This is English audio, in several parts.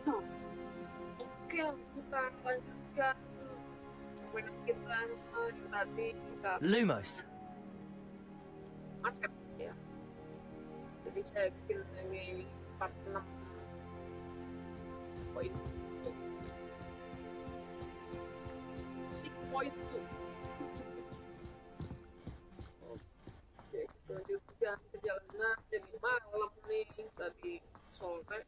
Oke, kita lanjutkan permainan kita yang tadi kita Lumos. Macet ya. Jadi saya bikin ini part 6 poin 6 poin 2. Oke, kita lanjutkan perjalanan. Jadi malam nih tadi sore.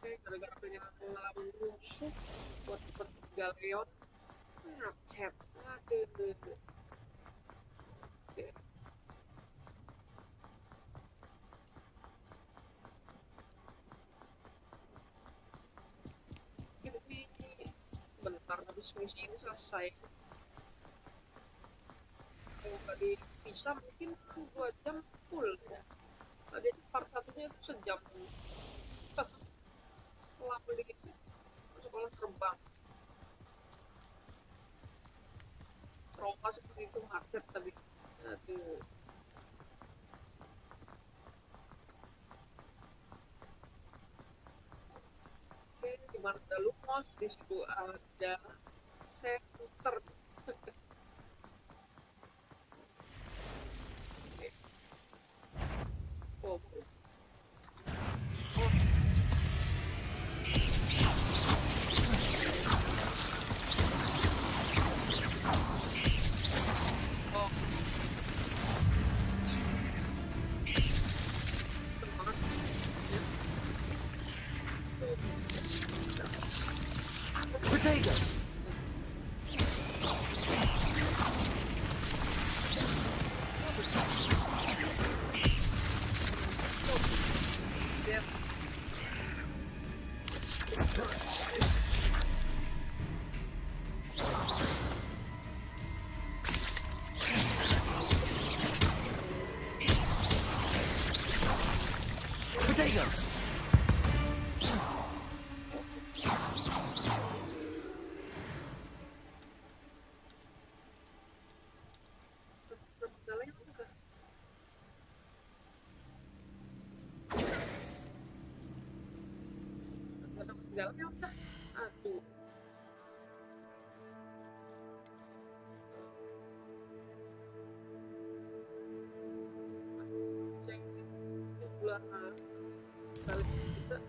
Oke, gara-gara pengen ngelawan musuh buat cepet galeon Macet. Aduh. Oke. Ini bentar habis misi ini selesai. Kalau tadi bisa mungkin 2 jam full ya. Tadi part satunya itu sejam. Lama dikit sekolah terbang. Trauma seperti itu Macet tadi. Aduh. Oke, di mana ada Lumos, di situ ada center. Oh. Potato. Potato. Jalannya udah, aduh. Cek jumlah kali kita.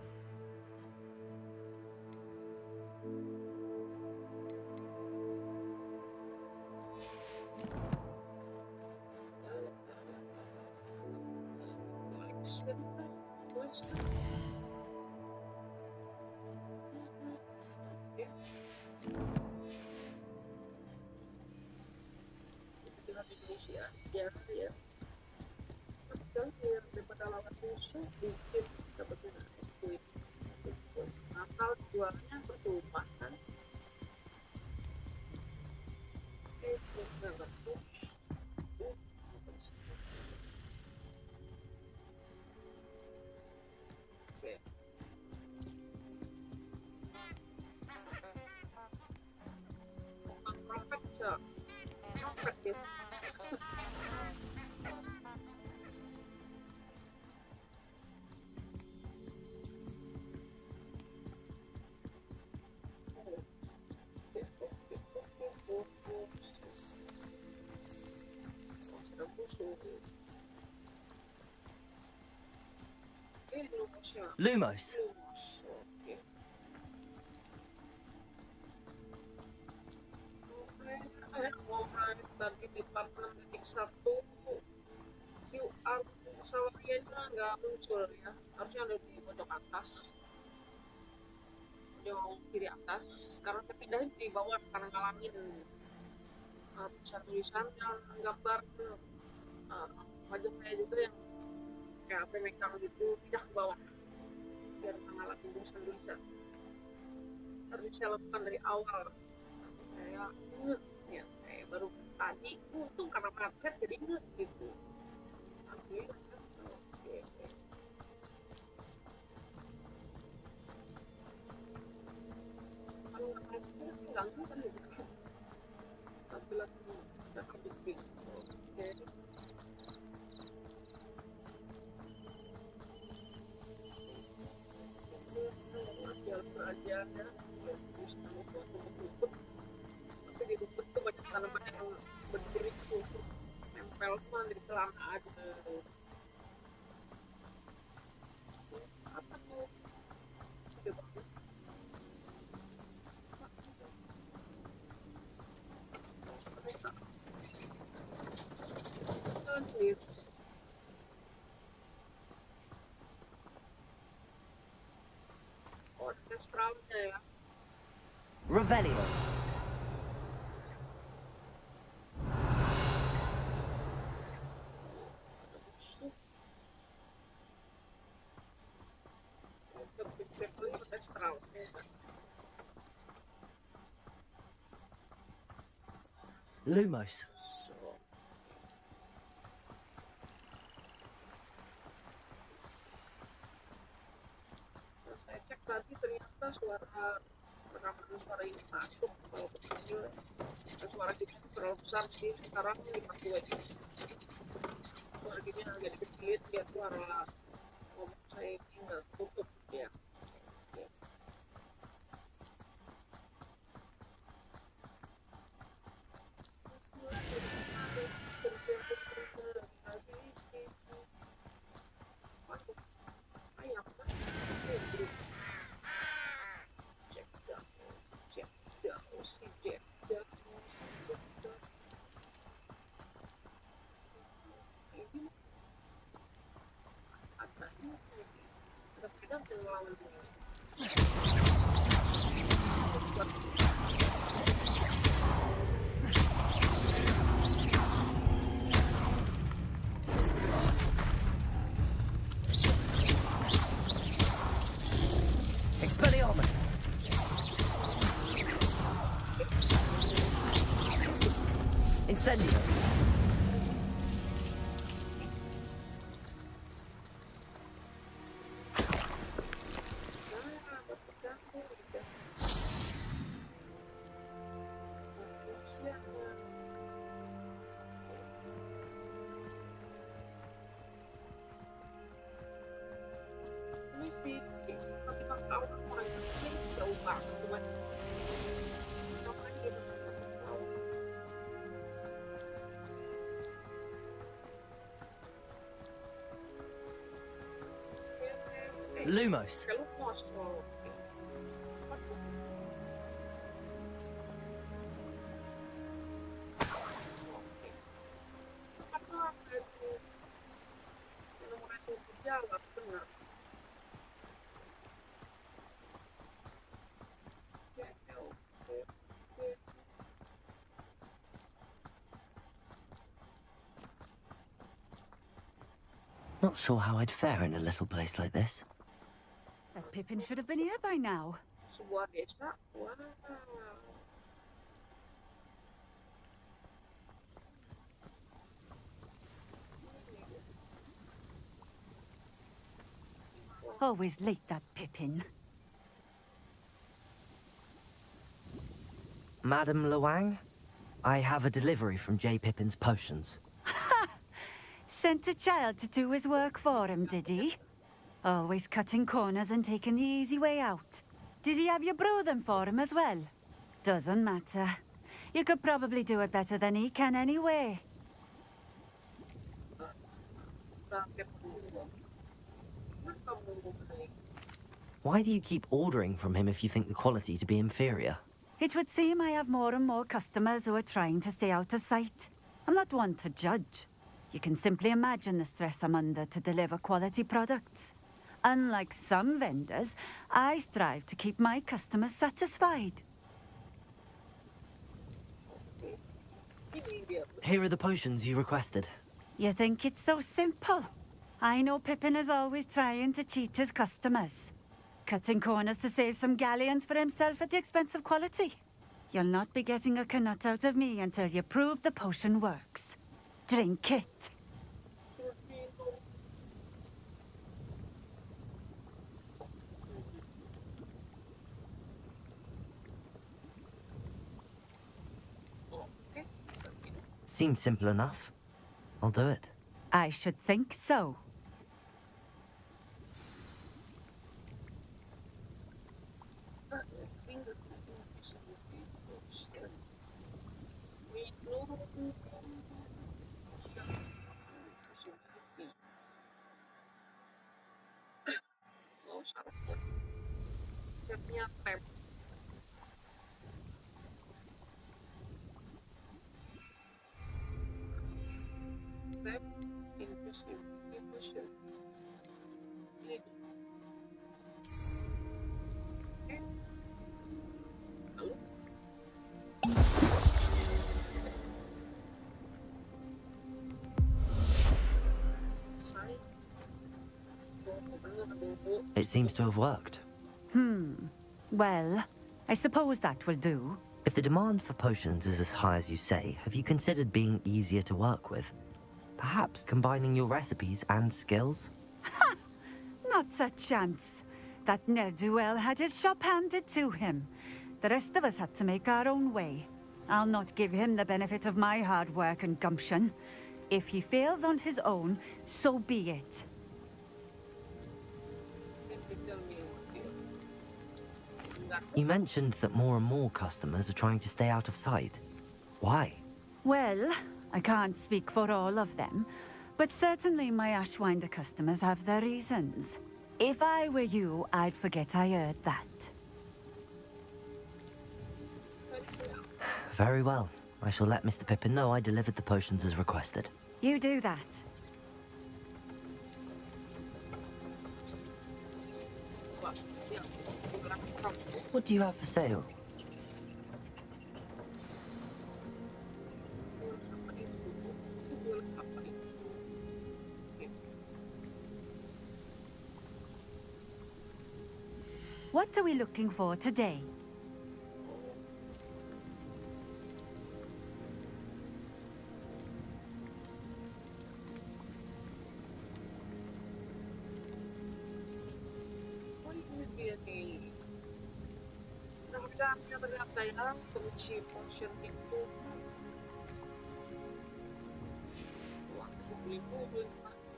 Ya, ya. Kan biar daripada lawan musuh bikin dapetin duit. Asal jualnya percuma kan. Nggak bagus. Oke. Profit bisa. Profit ya. Lumos. Oke. Ngomong tadi di part 6.1 QR pesawatnya nggak muncul ya. Harusnya ada di pojok atas. Pojok kiri atas. Sekarang saya pindahin di bawah karena ngalamin tulisan yang gambar wajah saya juga yang kayak apa megang gitu pindah ke bawah biar ngalamin tulisan harus saya lakukan dari awal. Saya ya kayak baru tadi untung karena Macet jadi inget gitu. Oke. Kalau nggak ganggu kan gitu. Tampilan udah habis gitu. Oke. ya bisa buat rumput, tapi di rumput tuh banyak tanaman yang berdiri tuh nempel semua di celana aja. Apa tuh? Gede banget. Oh, astralnya ya. Revelio. Astral. Lumos. Saya cek tadi ternyata rekaman suara ini masuk kalau kecil. Suara kita terlalu besar sih, sekarang 52 aja. Suara gini agak dikecilin biar suara ngomong saya ini nggak tutup ya. Expelliarmus. Incendio. Lumos. Not sure how I'd fare in a little place like this. Pippin should have been here by now. Sebuah desa, wow. Always late, that Pippin. Madam Lawang, I have a delivery from J. Pippin's potions. Sent a child to do his work for him, did he? Always cutting corners and taking the easy way out. Did he have you brew them for him as well? Doesn't matter. You could probably do it better than he can anyway. Why do you keep ordering from him if you think the quality to be inferior? It would seem I have more and more customers who are trying to stay out of sight. I'm not one to judge. You can simply imagine the stress I'm under to deliver quality products. Unlike some vendors, I strive to keep my customers satisfied. Here are the potions you requested. You think it's so simple? I know Pippin is always trying to cheat his customers. Cutting corners to save some galleons for himself at the expense of quality. You'll not be getting a canut out of me until you prove the potion works. Drink it. Seems simple enough. I'll do it. I should think so. Akhirnya tap. Tap, infusion. Ini. Oke. Lalu. Selesai. It seems to have worked. Well, I suppose that will do. If the demand for potions is as high as you say, have you considered being easier to work with? Perhaps combining your recipes and skills? Not a chance. That ne'er-do-well had his shop handed to him. The rest of us had to make our own way. I'll not give him the benefit of my hard work and gumption. If he fails on his own, so be it. You mentioned that more and more customers are trying to stay out of sight. Why? Well, I can't speak for all of them, but certainly my Ashwinder customers have their reasons. If I were you, I'd forget I heard that. Very well. I shall let Mr. Pippin know I delivered the potions as requested. You do that. What do you have for sale? What are we looking for today?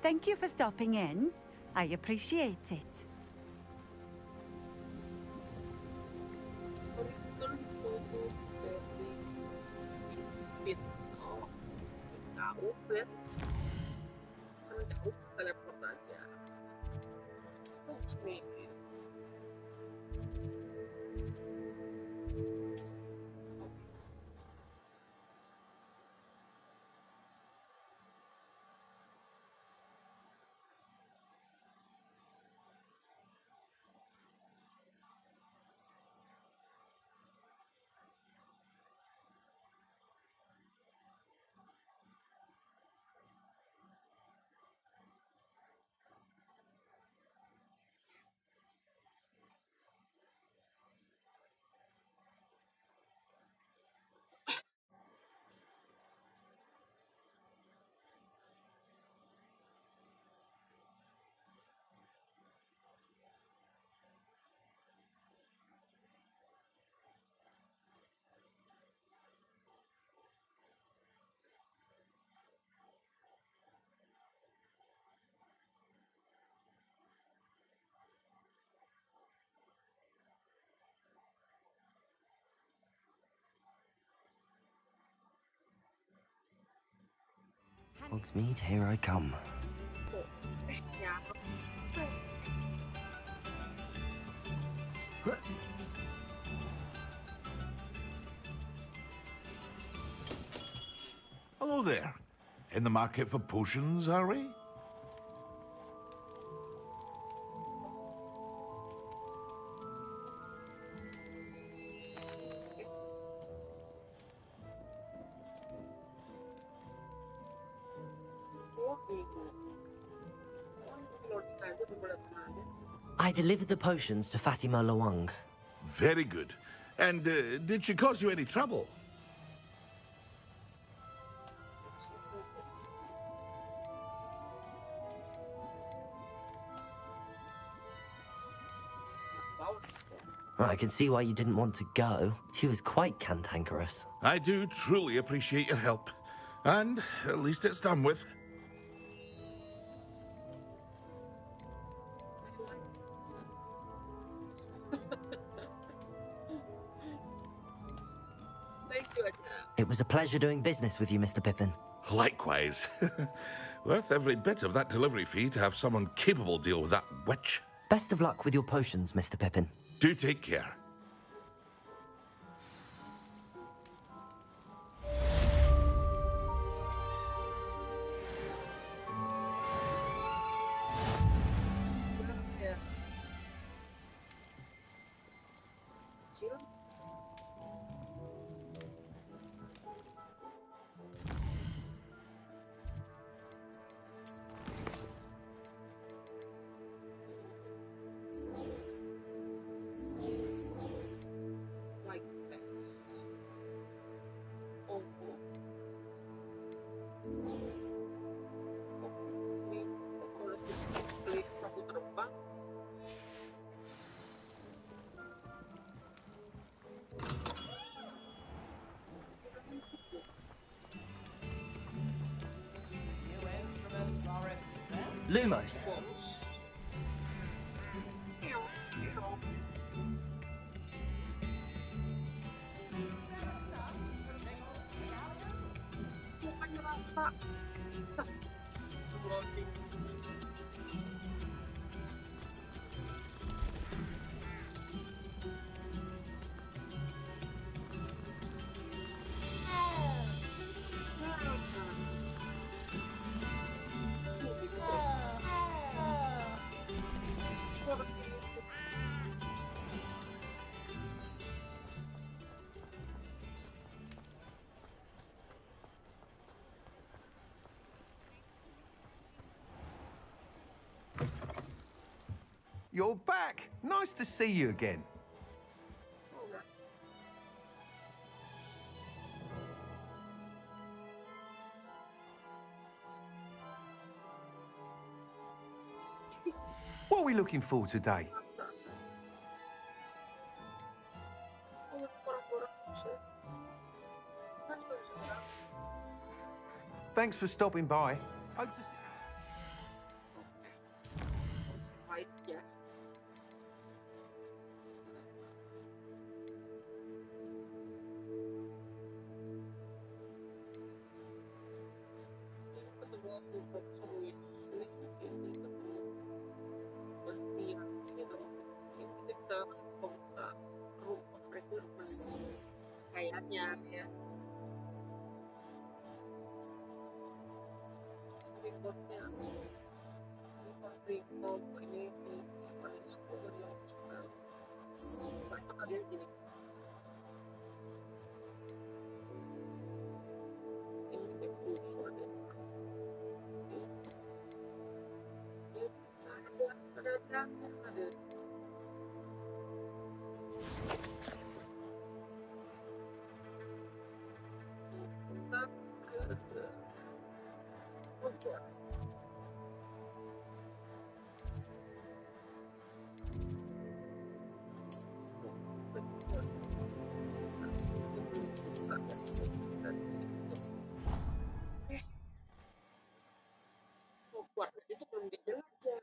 Thank you for stopping in. I appreciate it. Hogsmeade, here I come. Hello there. In the market for potions, are we? I delivered the potions to Fatimah Lawang. Very good. And did she cause you any trouble? Well, I can see why you didn't want to go. She was quite cantankerous. I do truly appreciate your help. And at least it's done with. It was a pleasure doing business with you, Mr. Pippin. Likewise. Worth every bit of that delivery fee to have someone capable deal with that witch. Best of luck with your potions, Mr. Pippin. Do take care. Ya. Kecil. Like that. Oh. Oke, kalau kita klik satu terbang. Lumos. Bukannya rasa. Loading. You're back. Nice to see you again. What are we looking for today? Thanks for stopping by. Hope to see Baik ya. Ketemu untuk Weasley, ini ketemu Sebastian gitu. Ini kita membuka rumah recruitment kayaknya ya. Reportnya ini Confringo ini Evanesco dan yang suka banyak ada gini. Ini before deh. Ada. Kita ke Hogwarts. Hogwarts itu belum dijelajah.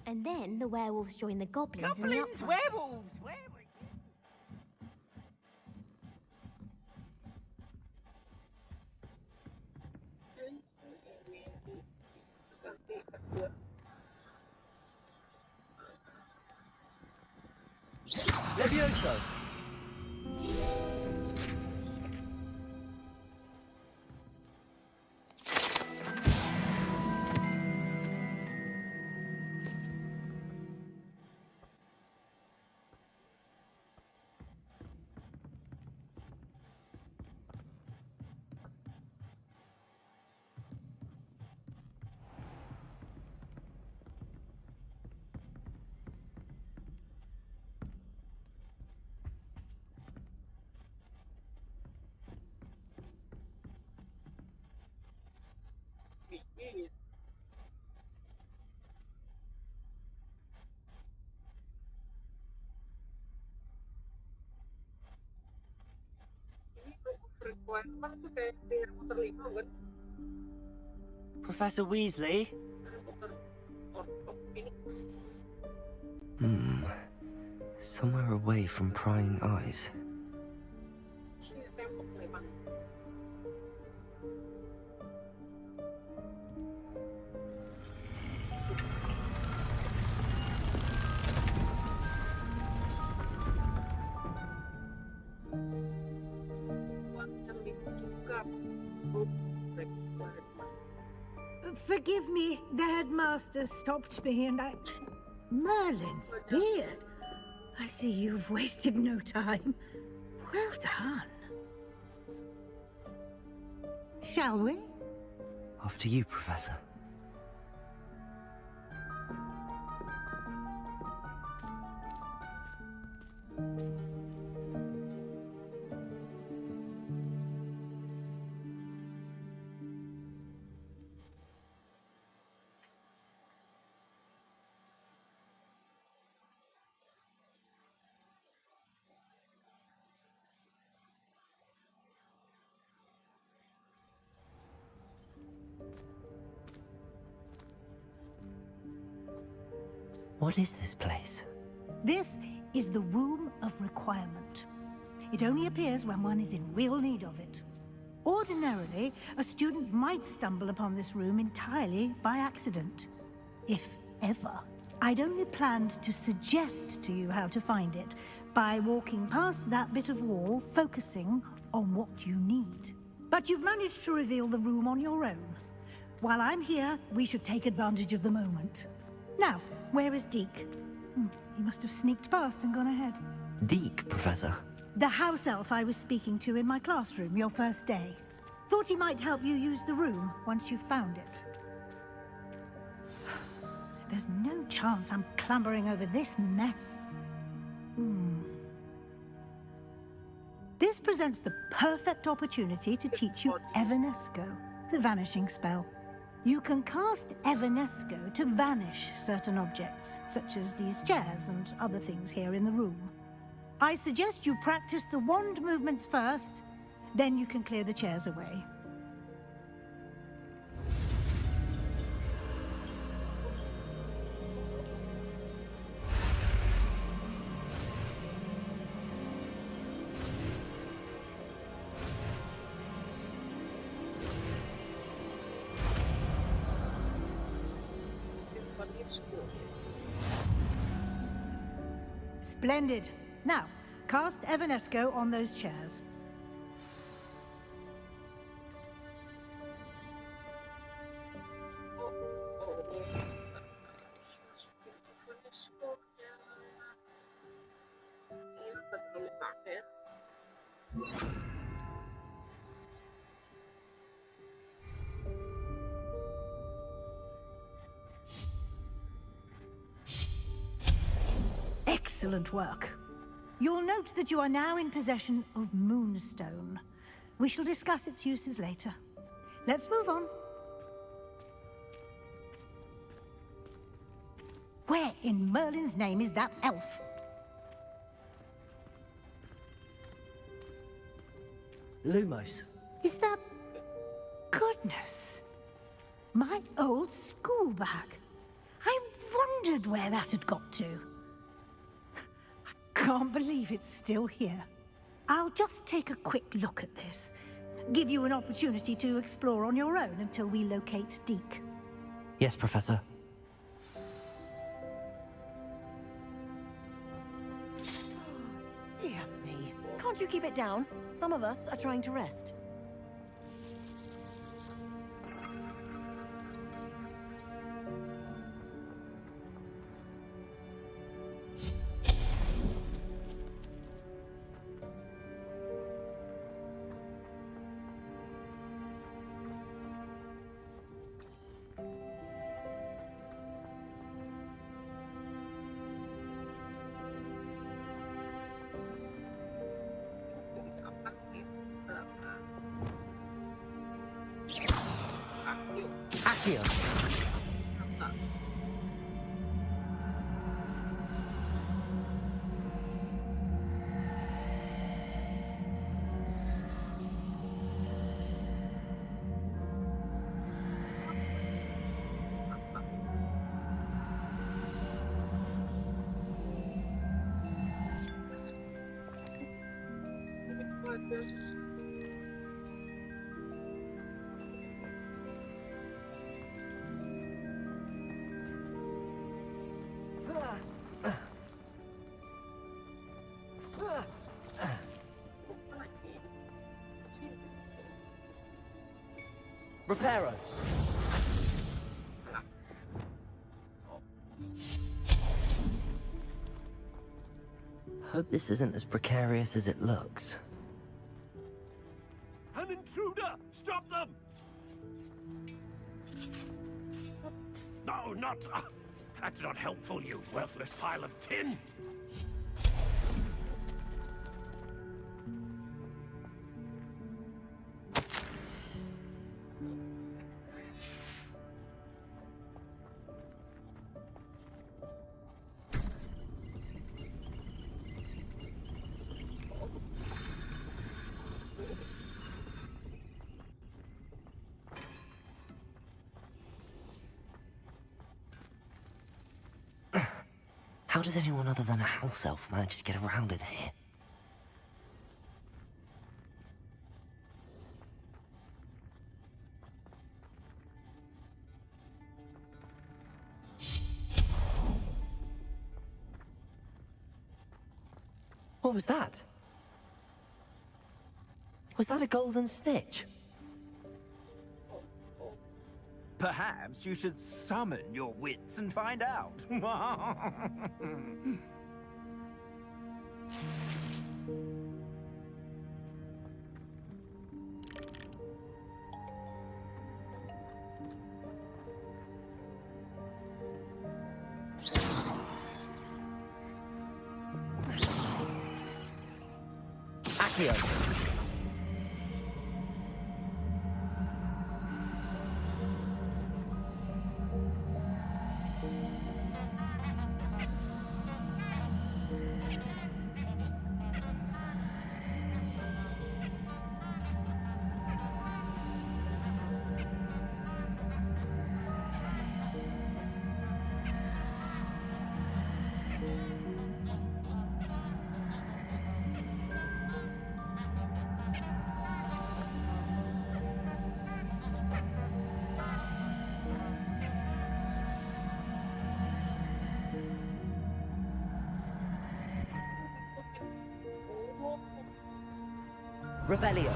And then the werewolves join the goblins in the Goblins, uproar. werewolves, werewolves. Ganti kedua. Levioso. Kan itu kayak di Harry Potter 5 kan? Professor Weasley? Harry Potter of Phoenix. Somewhere away from prying eyes. Si tembok memang. Forgive me, the headmaster stopped me and I... Merlin's beard. I see you've wasted no time. Well done. Shall we? After you, Professor. What is this place? This is the Room of Requirement. It only appears when one is in real need of it. Ordinarily, a student might stumble upon this room entirely by accident. If ever. I'd only planned to suggest to you how to find it by walking past that bit of wall, focusing on what you need. But you've managed to reveal the room on your own. While I'm here, we should take advantage of the moment. Now, where is Deek? He must have sneaked past and gone ahead. Deek, Professor. The house elf I was speaking to in my classroom your first day. Thought he might help you use the room once you found it. There's no chance I'm clambering over this mess. This presents the perfect opportunity to teach you Evanesco, the vanishing spell. You can cast Evanesco to vanish certain objects, such as these chairs and other things here in the room. I suggest you practice the wand movements first, then you can clear the chairs away. Splendid. Now, cast Evanesco on those chairs. Excellent work. You'll note that you are now in possession of Moonstone. We shall discuss its uses later. Let's move on. Where in Merlin's name is that elf? Lumos. Is that... Goodness. My old school bag. I wondered where that had got to. Can't believe it's still here. I'll just take a quick look at this. Give you an opportunity to explore on your own until we locate Deek. Yes, Professor. Dear me. Can't you keep it down? Some of us are trying to rest. Accio. aja. Reparo. Hope this isn't as precarious as it looks. An intruder! Stop them! No, not... that's not helpful, you worthless pile of tin! How does anyone other than a house elf manage to get around in here? What was that? Was that a golden snitch? Perhaps you should summon your wits and find out. Accio. Revelio.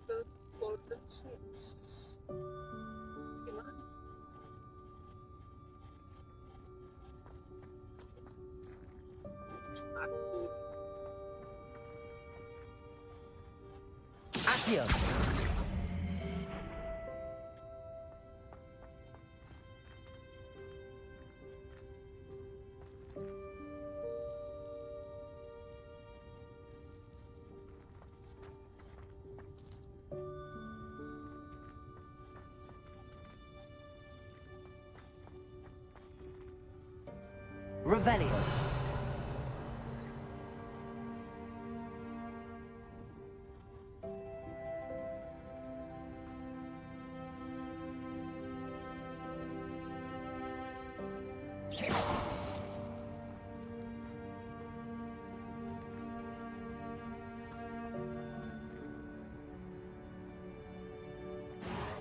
The golden snitch. Gimana? Accio. Revelio.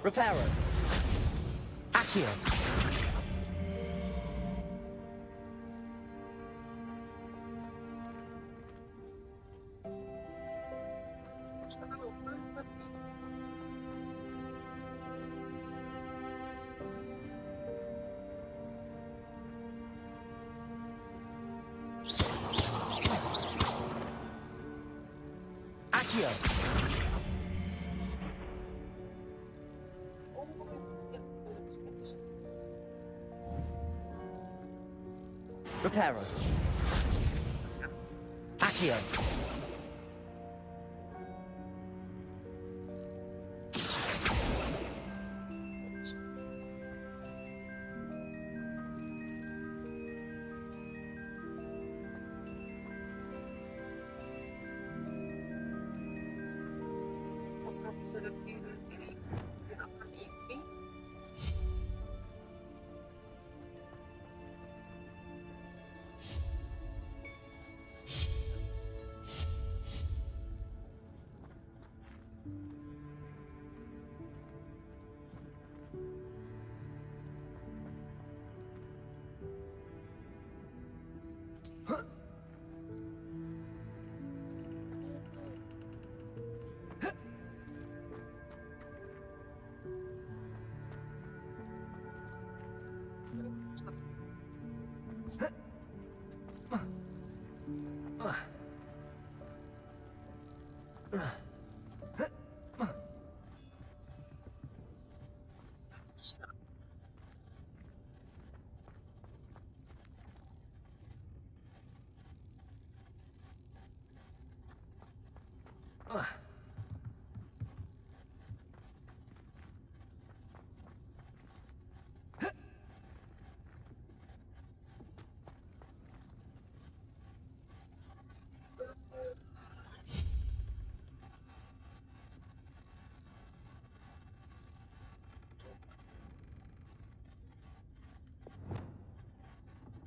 Reparo. Accio. Accio. Reparo. Accio.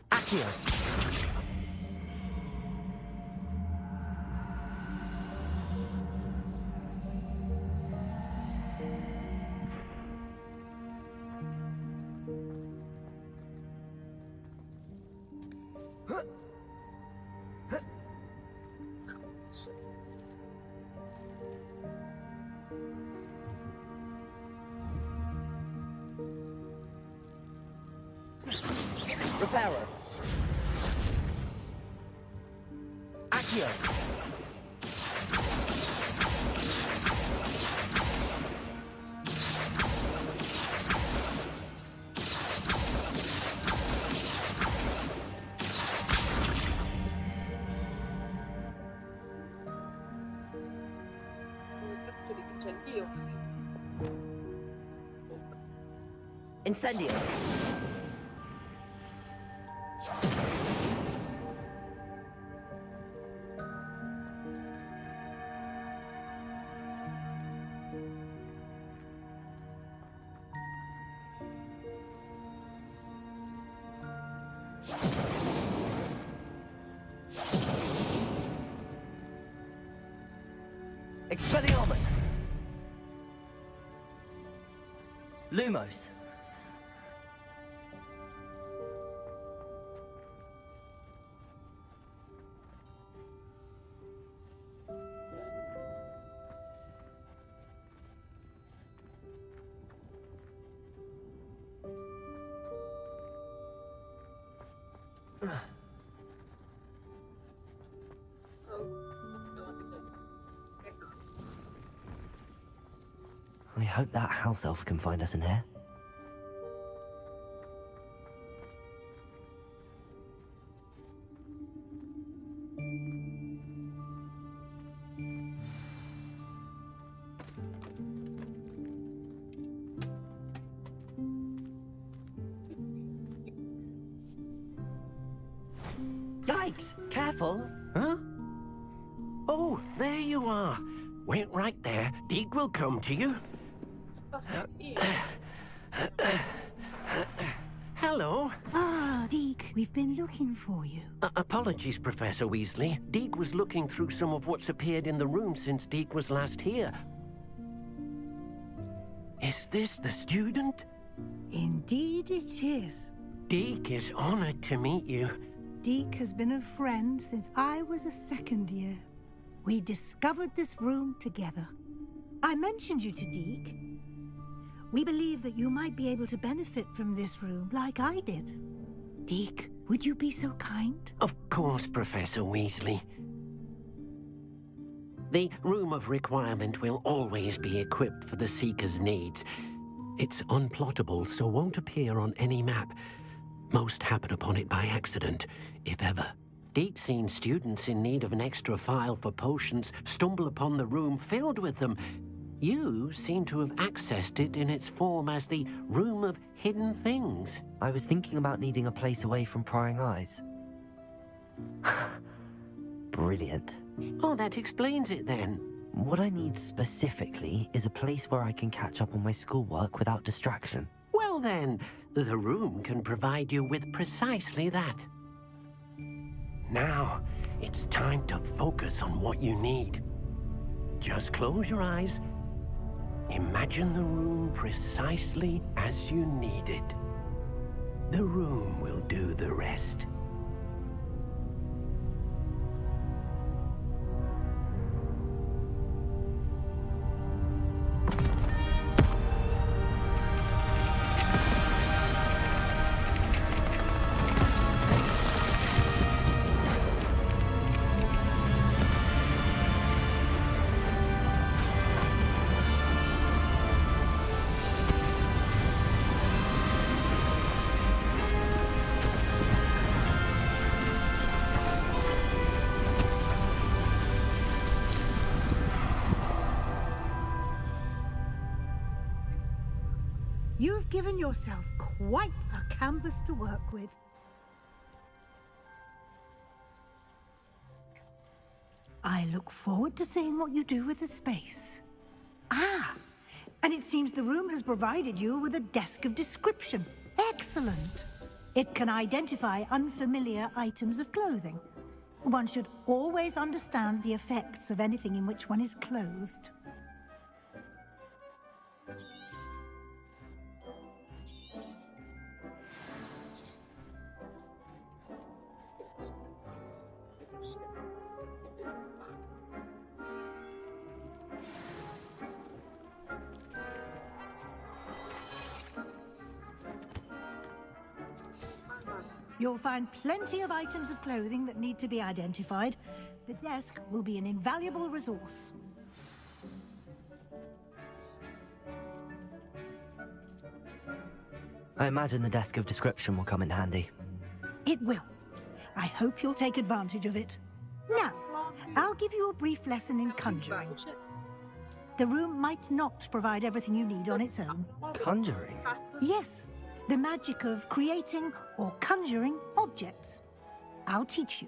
Accio! Reparo. Accio. Incendio. Expelliarmus! Lumos! I hope that house elf can find us in here. Yikes! Careful! Huh? Oh, there you are. Wait right there. Deek will come to you. Hello. Ah, Deek, we've been looking for you. Apologies, Professor Weasley. Deek was looking through some of what's appeared in the room since Deek was last here. Is this the student? Indeed it is. Deek is honored to meet you. Deek has been a friend since I was a second year. We discovered this room together. I mentioned you to Deek. We believe that you might be able to benefit from this room like I did. Deek, would you be so kind? Of course, Professor Weasley. The Room of Requirement will always be equipped for the Seeker's needs. It's unplottable, so won't appear on any map. Most happen upon it by accident, if ever. Deek's seen students in need of an extra file for potions stumble upon the room filled with them. You seem to have accessed it in its form as the Room of Hidden Things. I was thinking about needing a place away from prying eyes. Brilliant. Oh, that explains it then. What I need specifically is a place where I can catch up on my schoolwork without distraction. Well then, the room can provide you with precisely that. Now, it's time to focus on what you need. Just close your eyes. Imagine the room precisely as you need it. The room will do the rest. You've given yourself quite a canvas to work with. I look forward to seeing what you do with the space. Ah, and it seems the room has provided you with a desk of description. Excellent. It can identify unfamiliar items of clothing. One should always understand the effects of anything in which one is clothed. You'll find plenty of items of clothing that need to be identified. The desk will be an invaluable resource. I imagine the desk of description will come in handy. It will. I hope you'll take advantage of it. Now, I'll give you a brief lesson in conjuring. The room might not provide everything you need on its own. Conjuring? Yes. The magic of creating or conjuring objects. I'll teach you.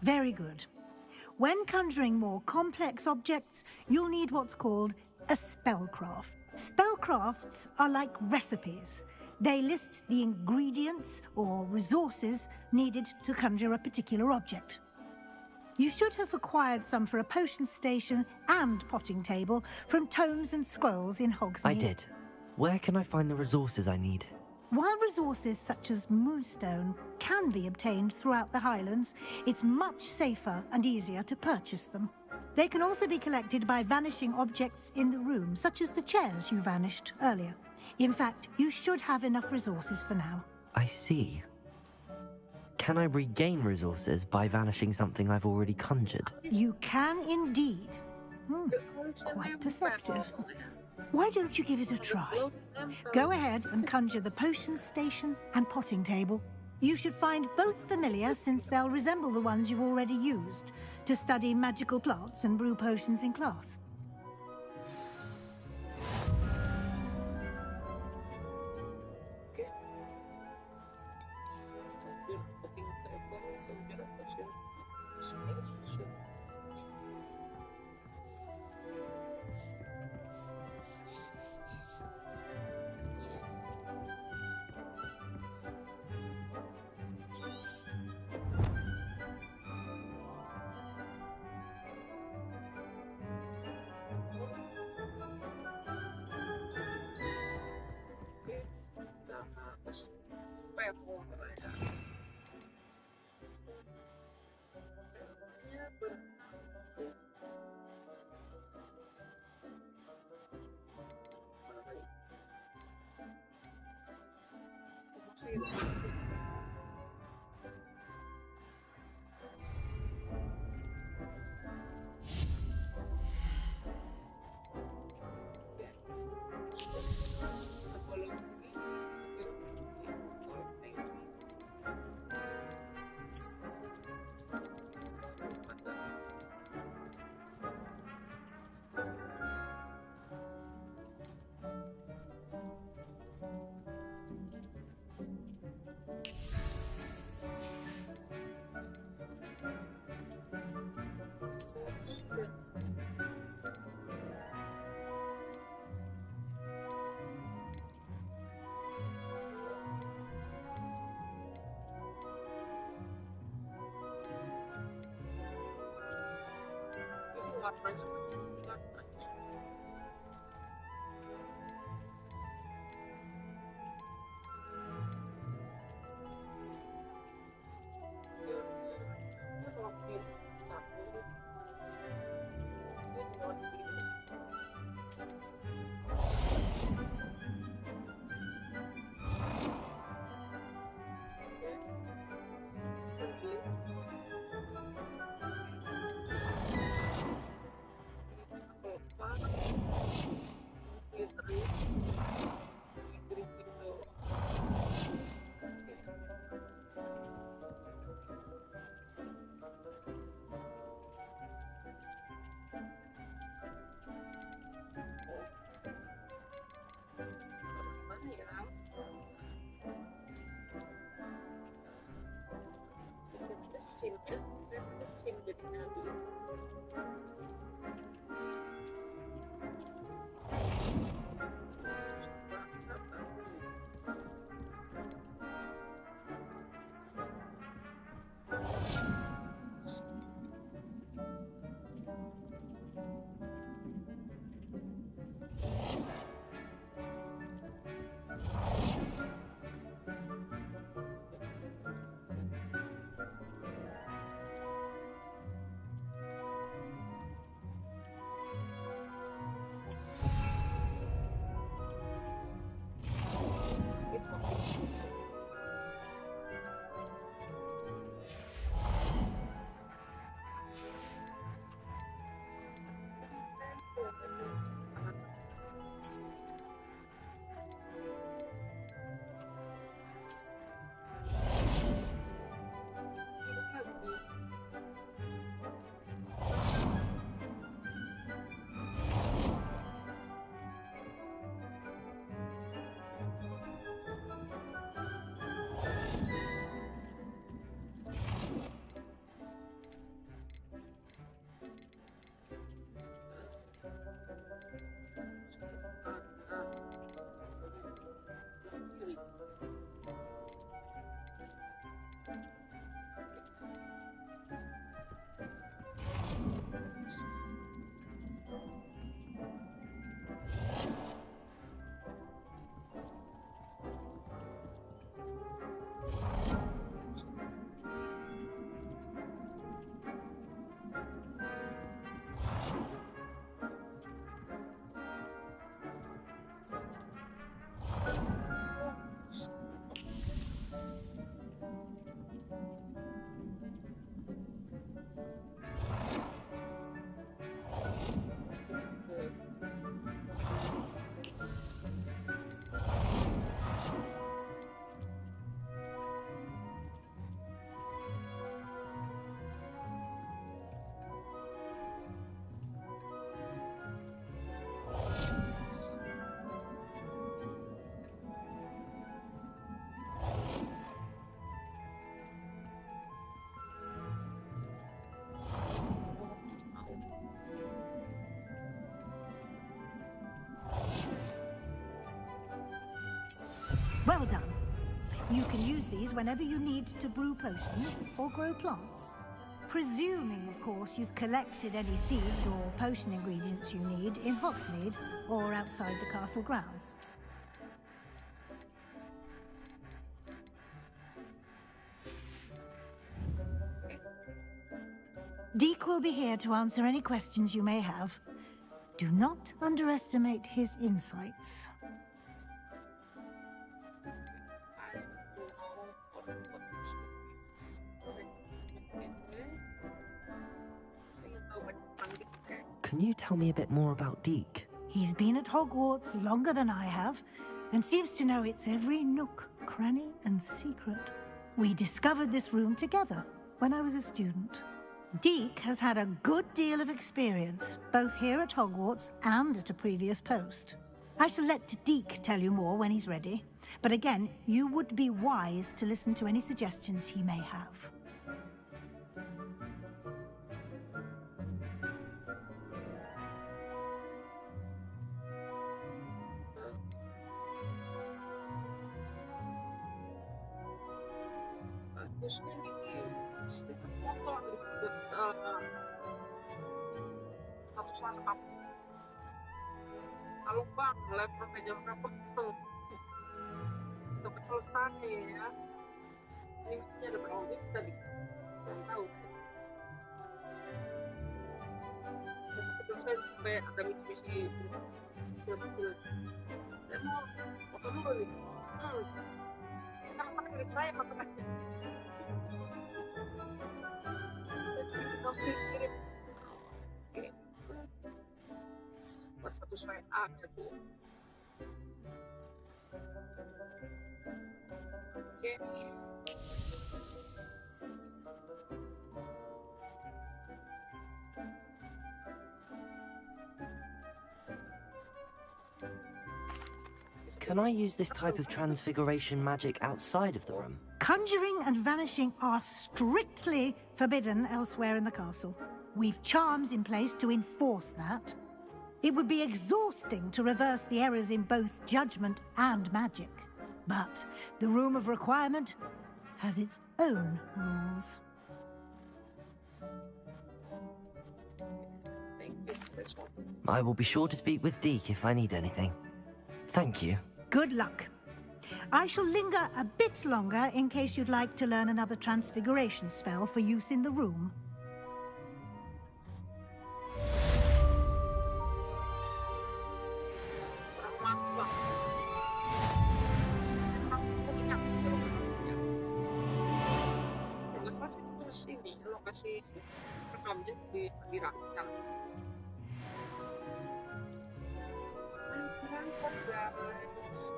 Very good. When conjuring more complex objects, you'll need what's called a spellcraft. Spellcrafts are like recipes. They list the ingredients or resources needed to conjure a particular object. You should have acquired some for a potion station and potting table from tomes and scrolls in Hogsmeade. I did. Where can I find the resources I need? While resources such as moonstone can be obtained throughout the Highlands, it's much safer and easier to purchase them. They can also be collected by vanishing objects in the room, such as the chairs you vanished earlier. In fact, you should have enough resources for now. I see. Can I regain resources by vanishing something I've already conjured? You can indeed. Quite perceptive. Why don't you give it a try? Go ahead and conjure the potion station and potting table. You should find both familiar, since they'll resemble the ones you've already used to study magical plants and brew potions in class. sim ya, ada sim jadinya di Well done. You can use these whenever you need to brew potions or grow plants. Presuming, of course, you've collected any seeds or potion ingredients you need in Hogsmeade or outside the castle grounds. Deek will be here to answer any questions you may have. Do not underestimate his insights. Can you tell me a bit more about Deek? He's been at Hogwarts longer than I have, and seems to know its every nook, cranny, and secret. We discovered this room together when I was a student. Deek has had a good deal of experience, both here at Hogwarts and at a previous post. I shall let Deek tell you more when he's ready, but again, you would be wise to listen to any suggestions he may have. bagusnya nih sedikit motor ikut status WhatsApp. Halo bang, live sampai jam berapa bang? Sampai selesai ya. Ini misinya ada berapa bis tadi? Belum tahu. Sampai selesai sampai ada misi-misi sulit. Dan mau foto dulu nih. Kita pakai saya masalahnya. Oke. Buat satu WA gitu. Oke. Can I use this type of transfiguration magic outside of the room? Conjuring and vanishing are strictly forbidden elsewhere in the castle. We've charms in place to enforce that. It would be exhausting to reverse the errors in both judgment and magic. But the Room of Requirement has its own rules. I will be sure to speak with Deek if I need anything. Thank you. Good luck. I shall linger a bit longer in case you'd like to learn another transfiguration spell for use in the room. Lokasi rekamnya dirancang. Dirancang guys.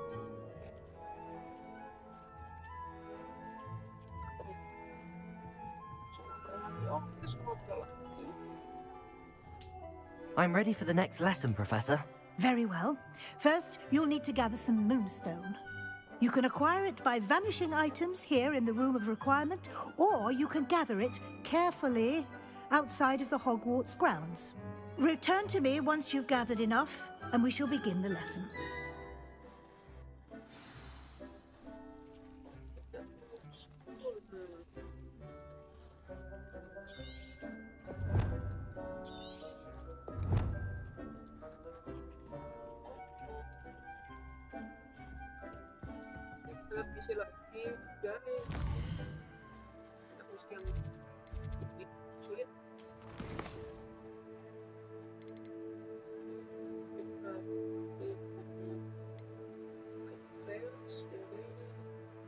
I'm ready for the next lesson, Professor. Very well. First, you'll need to gather some moonstone. You can acquire it by vanishing items here in the Room of Requirement, or you can gather it carefully outside of the Hogwarts grounds. Return to me once you've gathered enough, and we shall begin the lesson. Misi lagi guys, harus yang sulit.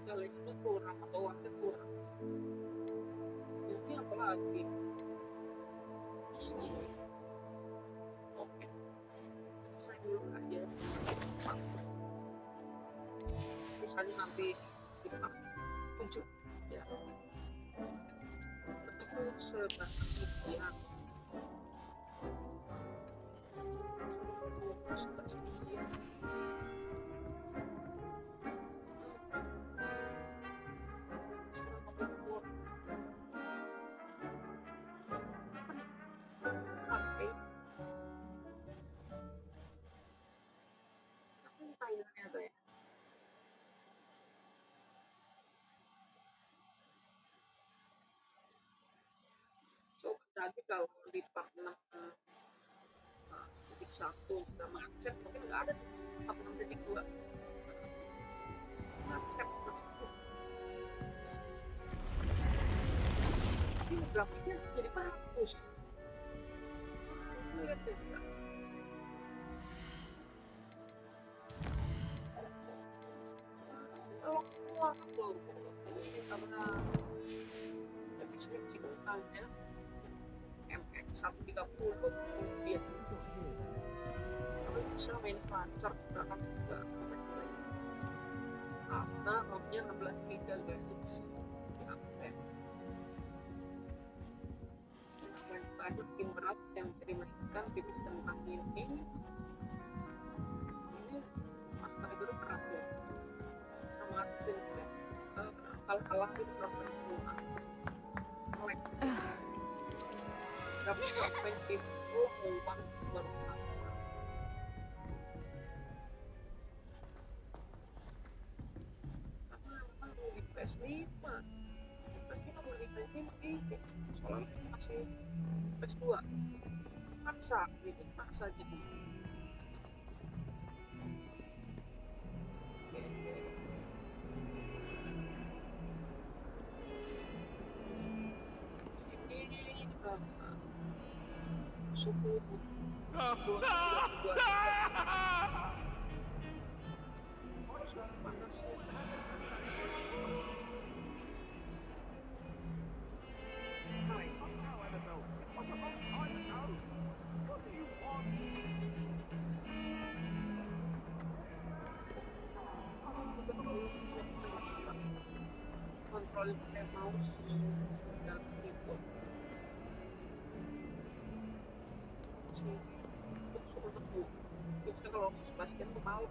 Kali itu kurang atau waktu kurang. Ini apa lagi? Oke, saya dulu aja. Misalnya nanti kita tunjuk ya ketemu Sebastian tadi kalau di part 6 titik 1 kita macet mungkin nggak ada di part 6 titik 2 macet masih ini grafiknya jadi bagus lihat deh kalau keluar tuh ini karena deskripsi utamanya MX 130 kemudian kalau bisa main lancar gerakan juga karena ROM-nya 16 GB guys main banyak game berat yang dimainkan di tentang ini master itu berat ya sama Assassin's Creed hal-hal itu berat semua melek tapi sampai itu uang bermanfaat karena memang di PS5 mau diganti soalnya masih PS2 paksa jadi suku panas kontrol pakai mouse dan keyboard biasanya kalau Sebastian tuh mau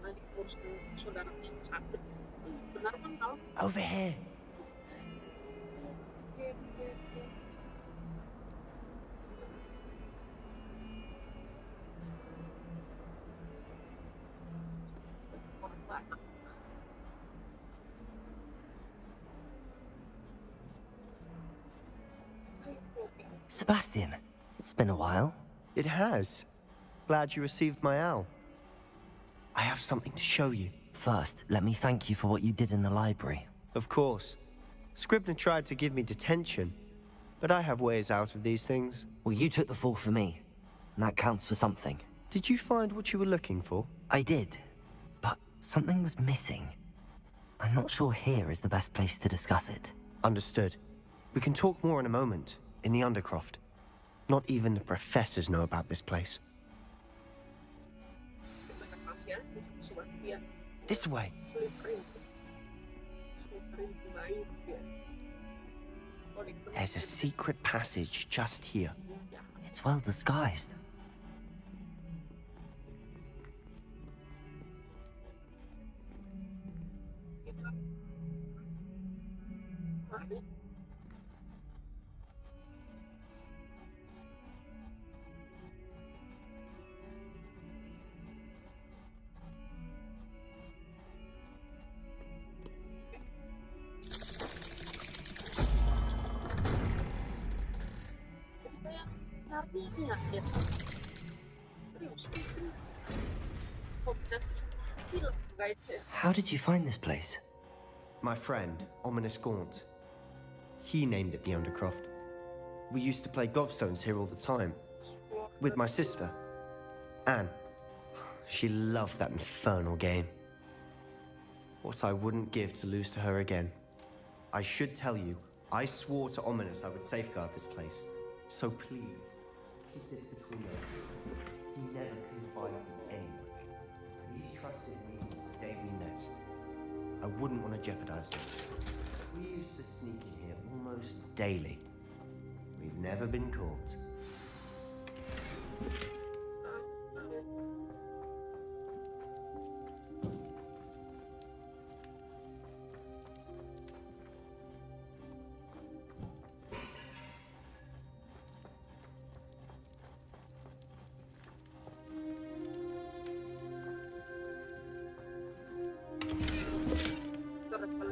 lagi urusan saudaranya yang sakit. Benar kan Al? Over here. Oke. Orang Batak. Sebastian, it's been a while. It has. Glad you received my owl. I have something to show you. First, let me thank you for what you did in the library. Of course. Scribner tried to give me detention, but I have ways out of these things. Well, you took the fall for me, and that counts for something. Did you find what you were looking for? I did, but something was missing. I'm not sure here is the best place to discuss it. Understood. We can talk more in a moment, in the Undercroft. Not even the professors know about this place. This way. There's a secret passage just here. It's well disguised. How did you find this place? My friend, Ominis Gaunt. He named it the Undercroft. We used to play gobstones here all the time. With my sister, Anne. She loved that infernal game. What I wouldn't give to lose to her again. I should tell you, I swore to Ominis I would safeguard this place. So please, keep this between us. He never confided in anyone. He's trusted me since the day we met. I wouldn't want to jeopardize him. We used to sneak in here almost daily. We've never been caught.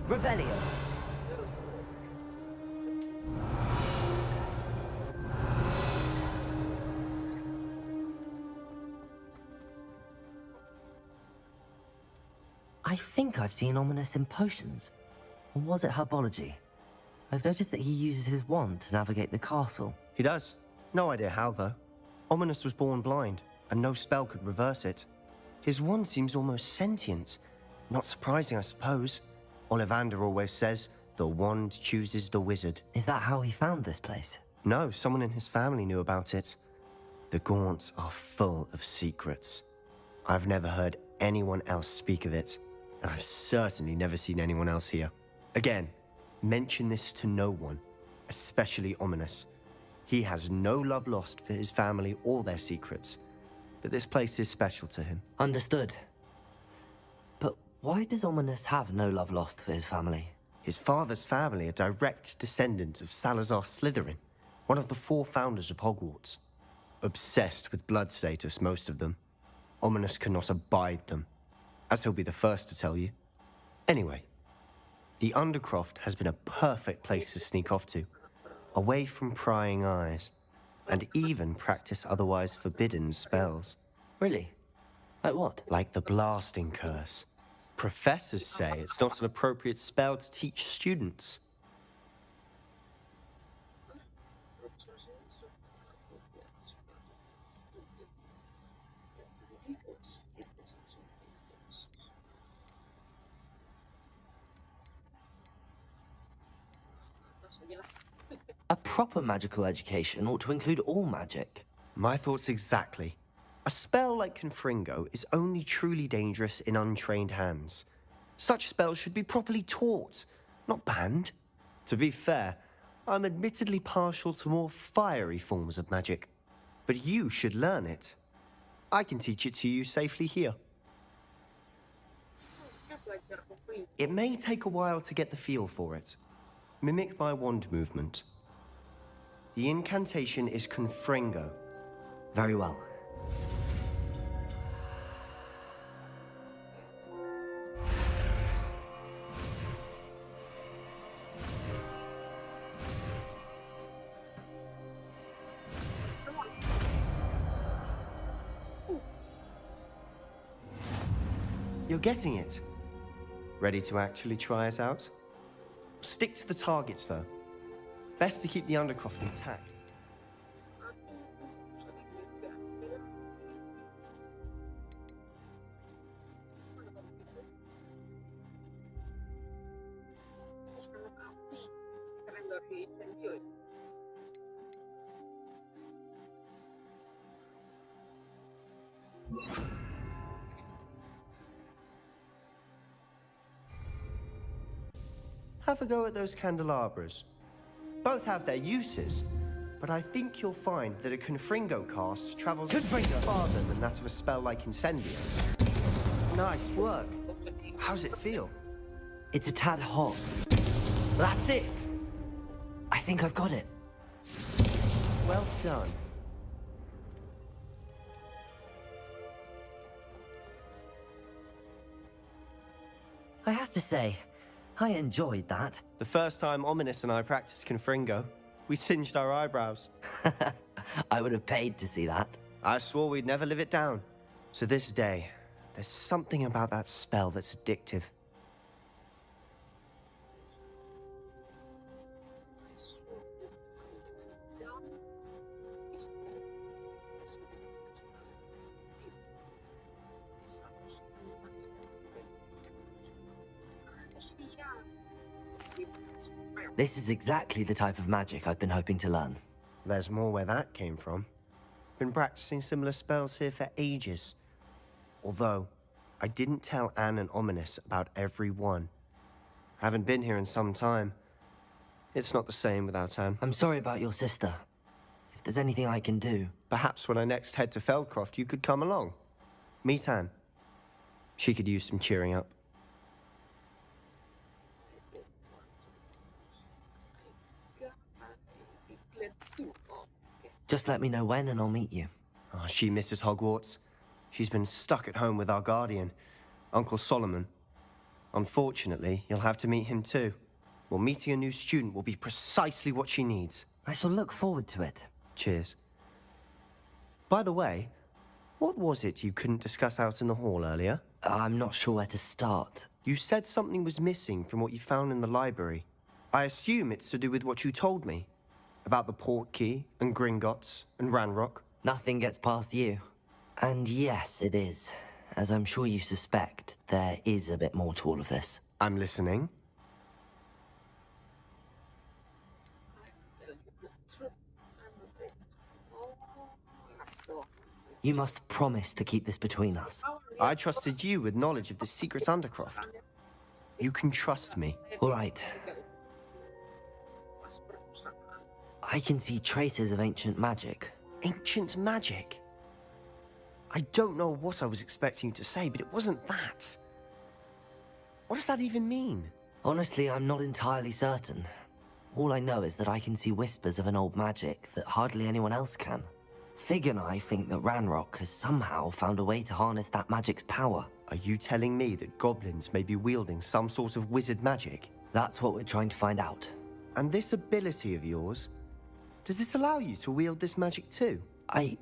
Revelio. I think I've seen Ominis in potions. Or was it herbology? I've noticed that he uses his wand to navigate the castle. He does. No idea how, though. Ominis was born blind, and no spell could reverse it. His wand seems almost sentient. Not surprising, I suppose. Ollivander always says, the wand chooses the wizard. Is that how he found this place? No, someone in his family knew about it. The Gaunts are full of secrets. I've never heard anyone else speak of it, and I've certainly never seen anyone else here. Again, mention this to no one, especially Ominis. He has no love lost for his family or their secrets, but this place is special to him. Understood. But why does Ominis have no love lost for his family? His father's family are direct descendants of Salazar Slytherin, one of the 4 founders of Hogwarts. Obsessed with blood status, most of them. Ominis cannot abide them, as he'll be the first to tell you. Anyway, the Undercroft has been a perfect place to sneak off to, away from prying eyes, and even practice otherwise forbidden spells. Really? Like what? Like the blasting curse. Professors say it's not an appropriate spell to teach students. A proper magical education ought to include all magic. My thoughts exactly. A spell like Confringo is only truly dangerous in untrained hands. Such spells should be properly taught, not banned. To be fair, I'm admittedly partial to more fiery forms of magic. But you should learn it. I can teach it to you safely here. belajar Confringo. It may take a while to get the feel for it. Mimic my wand movement. The incantation is Confringo. Very well. You're getting it. Ready to actually try it out? Stick to the targets, though. Best to keep the Undercroft intact. Have a go at those candelabras. Both have their uses, but I think you'll find that a Confringo cast travels farther than that of a spell like Incendio. Nice work. How's it feel? It's a tad hot. That's it! I think I've got it. Well done. I have to say, I enjoyed that. The first time Ominis and I practiced Confringo, we singed our eyebrows. I would have paid to see that. I swore we'd never live it down. To this day, there's something about that spell that's addictive. This is exactly the type of magic I've been hoping to learn. There's more where that came from. Been practicing similar spells here for ages. Although, I didn't tell Anne and Ominis about every one. Haven't been here in some time. It's not the same without Anne. I'm sorry about your sister. If there's anything I can do... Perhaps when I next head to Feldcroft, you could come along. Meet Anne. She could use some cheering up. Just let me know when and I'll meet you. Oh, she misses Hogwarts. She's been stuck at home with our guardian, Uncle Solomon. Unfortunately, you'll have to meet him too. Well, meeting a new student will be precisely what she needs. I shall look forward to it. Cheers. By the way, what was it you couldn't discuss out in the hall earlier? I'm not sure where to start. You said something was missing from what you found in the library. I assume it's to do with what you told me. About the Portkey, and Gringotts, and Ranrock. Nothing gets past you. And yes, it is. As I'm sure you suspect, there is a bit more to all of this. I'm listening. You must promise to keep this between us. I trusted you with knowledge of the secret Undercroft. You can trust me. All right. I can see traces of ancient magic. Ancient magic? I don't know what I was expecting you to say, but it wasn't that. What does that even mean? Honestly, I'm not entirely certain. All I know is that I can see whispers of an old magic that hardly anyone else can. Fig and I think that Ranrock has somehow found a way to harness that magic's power. Are you telling me that goblins may be wielding some sort of wizard magic? That's what we're trying to find out. And this ability of yours, does it allow you to wield this magic too? I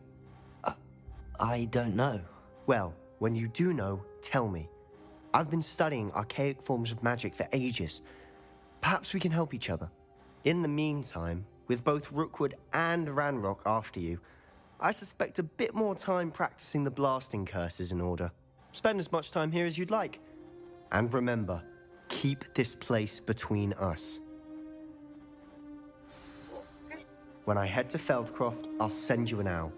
don't know. Well, when you do know, tell me. I've been studying archaic forms of magic for ages. Perhaps we can help each other. In the meantime, with both Rookwood and Ranrock after you, I suspect a bit more time practicing the blasting curse is in order. Spend as much time here as you'd like. And remember, keep this place between us. When I head to Feldcroft, I'll send you an owl.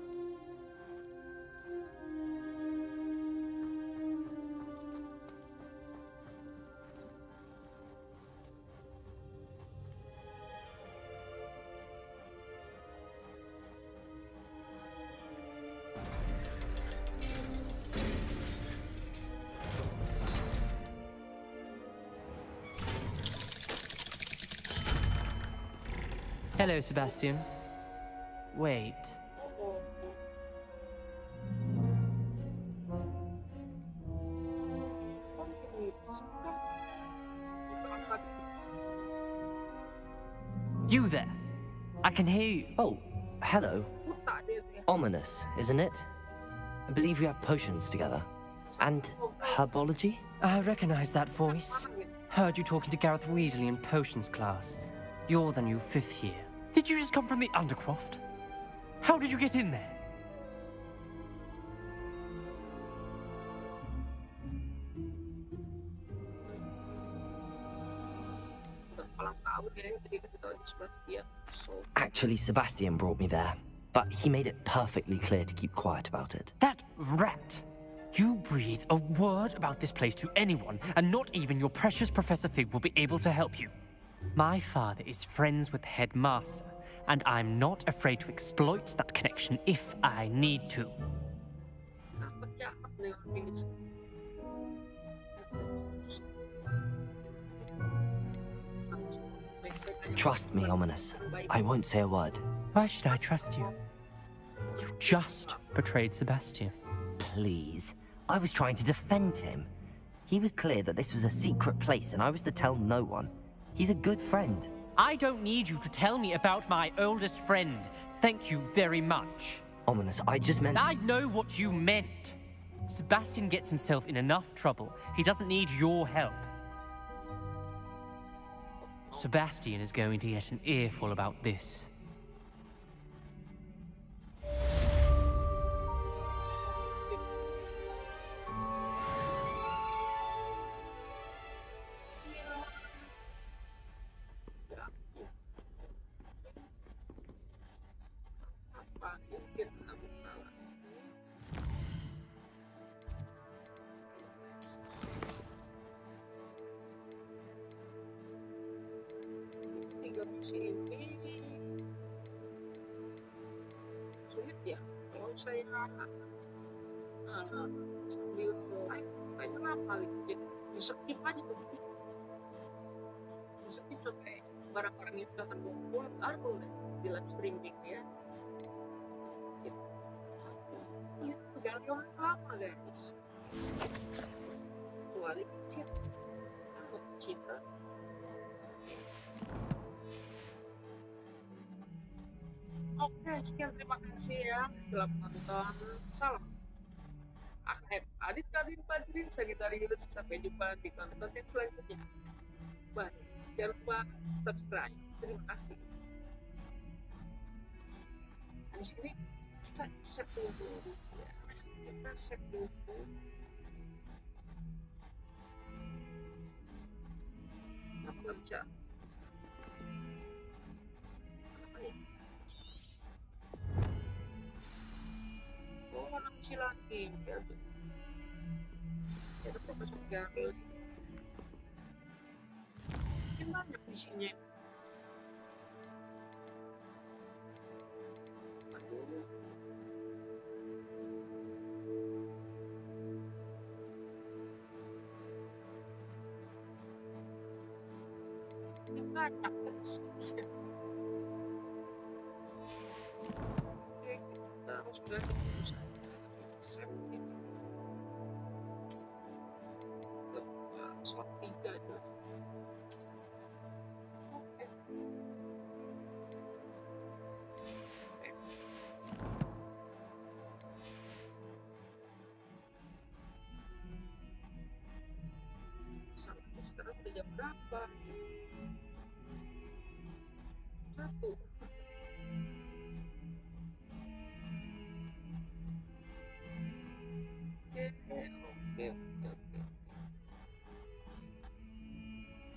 Hello, Sebastian. Wait. You there? I can hear you. Oh, hello. Ominous, isn't it? I believe we have potions together. And herbology? I recognize that voice. Heard you talking to Gareth Weasley in potions class. You're the new 5th year. Did you just come from the Undercroft? How did you get in there? Actually, Sebastian brought me there, but he made it perfectly clear to keep quiet about it. That rat! You breathe a word about this place to anyone, and not even your precious Professor Fig will be able to help you. My father is friends with the headmaster, and I'm not afraid to exploit that connection if I need to. Trust me, Ominous. I won't say a word. Why should I trust you? You just betrayed Sebastian. Please. I was trying to defend him. He was clear that this was a secret place and I was to tell no one. He's a good friend. I don't need you to tell me about my oldest friend. Thank you very much. Ominous, I just meant... I know what you meant. Sebastian gets himself in enough trouble. He doesn't need your help. Sebastian is going to get an earful about this. Misi ini sulit ya kalau saya sambil live kayaknya lama gitu, jadi di skip aja begitu, di skip sampai barang-barang itu akan kumpul baru di live streaming ya gitu. Itu galion lama guys, kecuali kecil untuk kita. Oke, sekian terima kasih ya telah menonton. Salam. Adit Kadin Panjang Sagitarius. Sampai jumpa di konten selanjutnya. Bye. Jangan lupa subscribe. Terima kasih. Nah, di sini kita save dulu ya. Kita save dulu. Kenapa nggak bisa? Kenapa nih? Oh, anak kecil lagi ya tuh. Ya tuh Profesor Garli. Mungkin banyak misinya. Aduh. Ini banyak guys. Oke, kita harus belajar dulu. Slot 3 aja. Oke. Sampai sekarang udah jam berapa? 1.